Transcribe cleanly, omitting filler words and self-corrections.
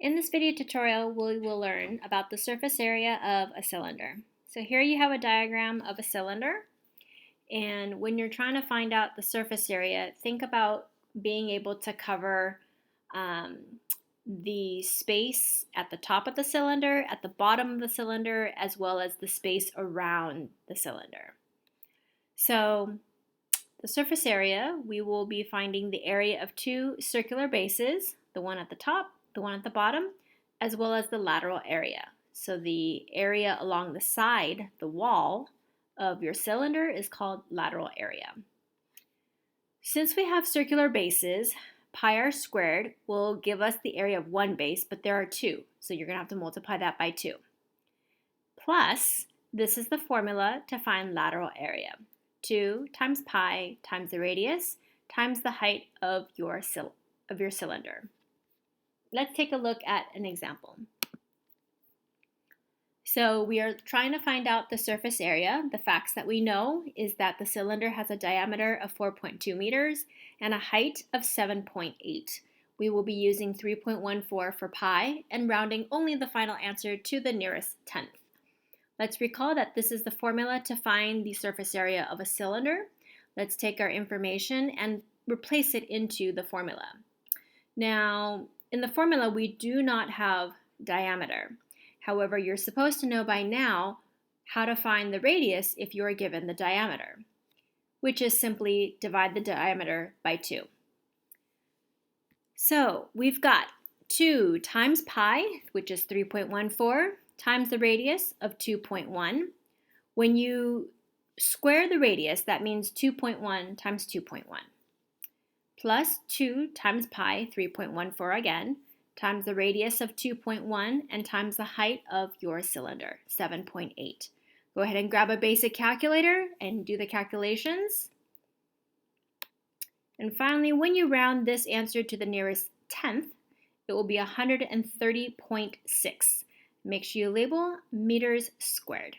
In this video tutorial, we will learn about the surface area of a cylinder. So here you have a diagram of a cylinder, and when you're trying to find out the surface area, think about being able to cover um, the space at the top of the cylinder, at the bottom of the cylinder, as well as the space around the cylinder. So the surface area, we will be finding the area of two circular bases, the one at the top, the one at the bottom, as well as the lateral area. So the area along the side, the wall of your cylinder is called lateral area. Since we have circular bases, pi r squared will give us the area of one base, but there are two, so you're going to have to multiply that by 2. Plus, this is the formula to find lateral area. 2 times pi times the radius times the height of your cylinder. Let's take a look at an example. So we are trying to find out the surface area. The facts that we know is that the cylinder has a diameter of 4.2 meters and a height of 7.8. We will be using 3.14 for pi and rounding only the final answer to the nearest tenth. Let's recall that this is the formula to find the surface area of a cylinder. Let's take our information and replace it into the formula. Now, in the formula, we do not have diameter. However, you're supposed to know by now how to find the radius if you are given the diameter, which is simply divide the diameter by 2. So we've got 2 times pi, which is 3.14, times the radius of 2.1. When you square the radius, that means 2.1 times 2.1. Plus 2 times pi, 3.14 again, times the radius of 2.1 and times the height of your cylinder, 7.8. Go ahead and grab a basic calculator and do the calculations. And finally, when you round this answer to the nearest tenth, it will be 130.6. Make sure you label meters squared.